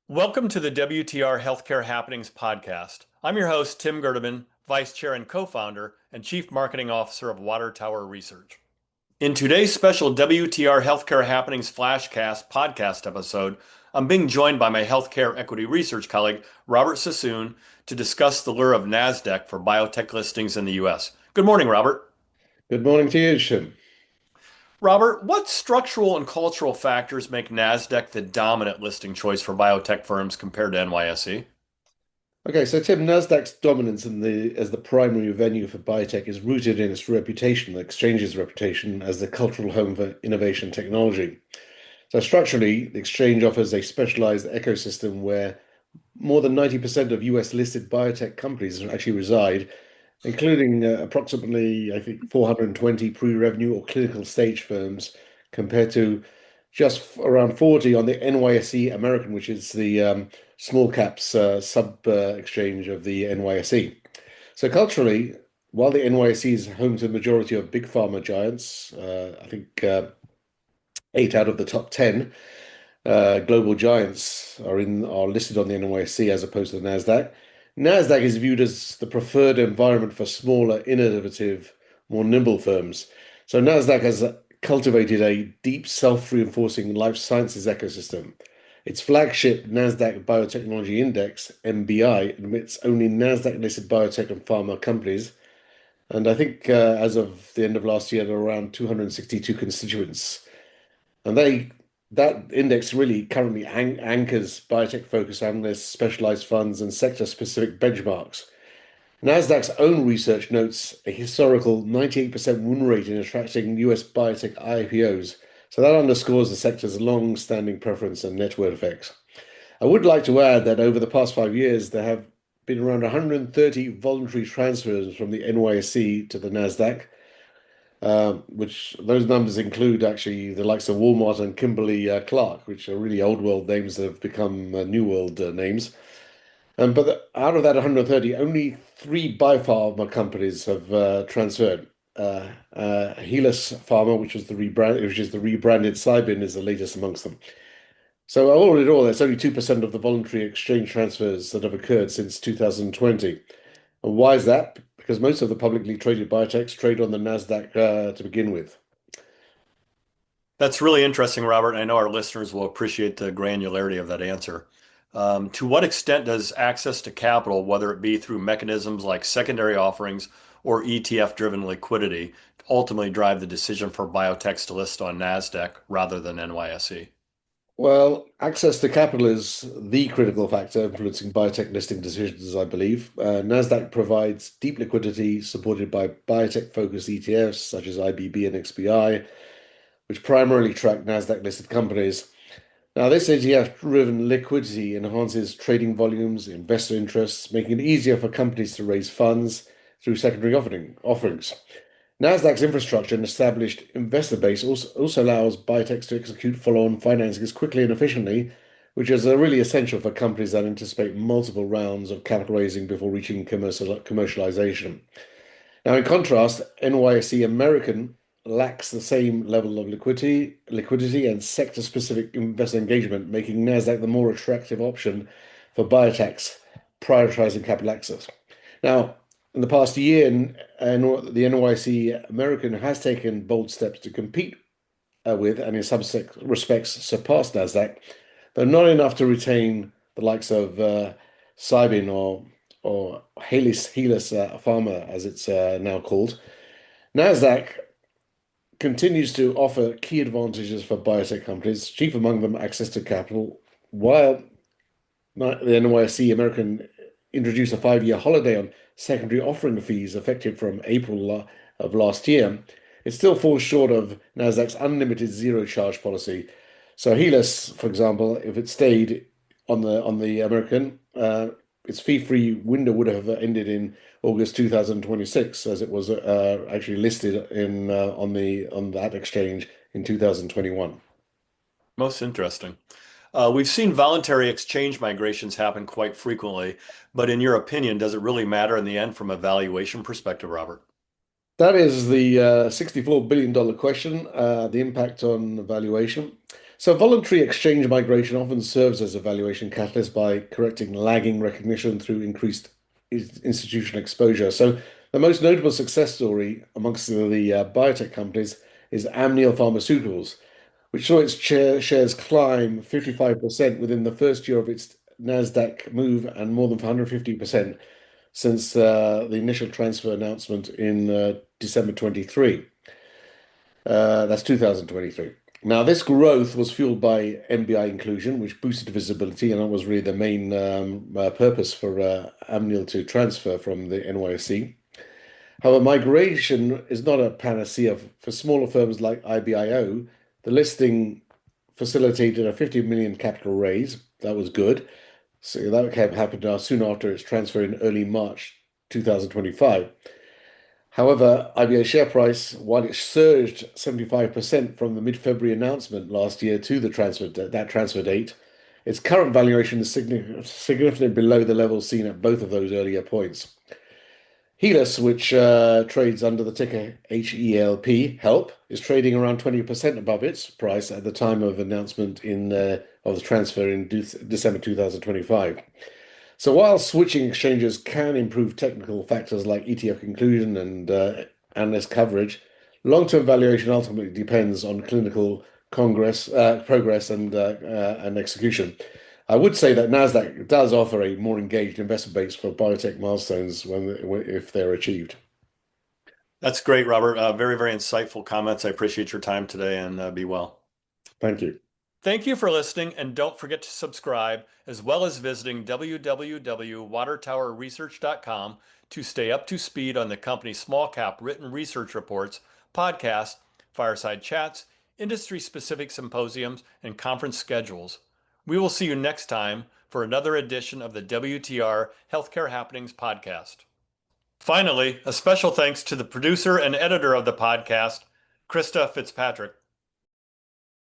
Welcome to the WTR Healthcare Happenings podcast. I'm your host, Tim Gerdeman, Vice Chair and Co-founder and Chief Marketing Officer of Water Tower Research. In today's special WTR Healthcare Happenings Flashcast podcast episode, I'm being joined by my healthcare equity research colleague, Robert Sassoon, to discuss the lure of NASDAQ for biotech listings in the U.S. Good morning, Robert. Good morning to you, Tim. Robert, what structural and cultural factors make NASDAQ the dominant listing choice for biotech firms compared to NYSE? Okay, so Tim, Nasdaq's dominance as the primary venue for biotech is rooted in its reputation, the exchange's reputation as the cultural home for innovation technology. So structurally, the exchange offers a specialized ecosystem where more than 90% of US listed biotech companies actually reside, including approximately, I think, 420 pre-revenue or clinical stage firms, compared to just around 40 on the NYSE American, which is the small caps sub exchange of the NYSE. So culturally, while the NYSE is home to the majority of big pharma giants, I think eight out of the top 10 global giants are listed on the NYSE as opposed to the Nasdaq. Nasdaq is viewed as the preferred environment for smaller, innovative, more nimble firms. So Nasdaq has cultivated a deep, self-reinforcing life sciences ecosystem. Its flagship Nasdaq Biotechnology Index (MBI) admits only Nasdaq-listed biotech and pharma companies, and I think as of the end of last year, there are around 262 constituents. And that index really currently anchors biotech-focused analysts, specialized funds, and sector-specific benchmarks. Nasdaq's own research notes a historical 98% win rate in attracting US biotech IPOs, so that underscores the sector's long-standing preference and network effects. I would like to add that over the past 5 years, there have been around 130 voluntary transfers from the NYSE to the Nasdaq, which those numbers include actually the likes of Walmart and Kimberly-Clark, which are really old world names that have become new world names. But out of that 130, only three biopharma companies have transferred. Helus Pharma, which is the rebranded Cybin, is the latest amongst them. So all in all, there's only 2% of the voluntary exchange transfers that have occurred since 2020. And why is that? Because most of the publicly traded biotechs trade on the Nasdaq to begin with. That's really interesting, Robert. I know our listeners will appreciate the granularity of that answer. To what extent does access to capital, whether it be through mechanisms like secondary offerings or ETF-driven liquidity, ultimately drive the decision for biotechs to list on NASDAQ rather than NYSE? Well, access to capital is the critical factor influencing biotech listing decisions, I believe. Nasdaq provides deep liquidity supported by biotech-focused ETFs such as IBB and XBI, which primarily track Nasdaq-listed companies. Now, this ETF-driven liquidity enhances trading volumes, investor interests, making it easier for companies to raise funds through secondary offerings. Nasdaq's infrastructure and established investor base also allows biotechs to execute follow-on financings quickly and efficiently, which is really essential for companies that anticipate multiple rounds of capital raising before reaching commercialization. Now, in contrast, NYSE American lacks the same level of liquidity and sector-specific investor engagement, making Nasdaq the more attractive option for biotechs prioritizing capital access. Now, in the past year, the NYSE American has taken bold steps to compete with and in some respects surpass Nasdaq, though not enough to retain the likes of Cybin or Helus Pharma, as it's now called. Nasdaq continues to offer key advantages for biotech companies, chief among them access to capital, while the NYSE American introduced a 5-year holiday on secondary offering fees effective from April of last year. It still falls short of Nasdaq's unlimited zero charge policy. So Helix, for example, if it stayed on the American, its fee-free window would have ended in August 2026, as it was actually listed on that exchange in 2021. Most interesting. We've seen voluntary exchange migrations happen quite frequently, but in your opinion, does it really matter in the end from a valuation perspective, Robert? That is the $64 billion question, the impact on valuation. So voluntary exchange migration often serves as a valuation catalyst by correcting lagging recognition through increased institutional exposure. So the most notable success story amongst the biotech companies is Amneal Pharmaceuticals, which saw its shares climb 55% within the first year of its NASDAQ move and more than 150% since the initial transfer announcement in December 23. That's 2023. Now, this growth was fueled by NBI inclusion, which boosted visibility, and that was really the main purpose for Amneal to transfer from the NYSE. However, migration is not a panacea for smaller firms like IBIO. The listing facilitated a 50 million capital raise. That was good. So that happened soon after its transfer in early March 2025. However, IBA's share price, while it surged 75% from the mid-February announcement last year to that transfer date, its current valuation is significantly below the levels seen at both of those earlier points. Helus, which trades under the ticker HELP, is trading around 20% above its price at the time of announcement of the transfer in December 2025. So while switching exchanges can improve technical factors like ETF inclusion and analyst coverage, long-term valuation ultimately depends on clinical progress and execution. I would say that NASDAQ does offer a more engaged investor base for biotech milestones if they're achieved. That's great, Robert. Very, very insightful comments. I appreciate your time today and be well. Thank you. Thank you for listening, and don't forget to subscribe, as well as visiting www.watertowerresearch.com to stay up to speed on the company's small cap written research reports, podcasts, fireside chats, industry-specific symposiums, and conference schedules. We will see you next time for another edition of the WTR Healthcare Happenings podcast. Finally, a special thanks to the producer and editor of the podcast, Krista Fitzpatrick.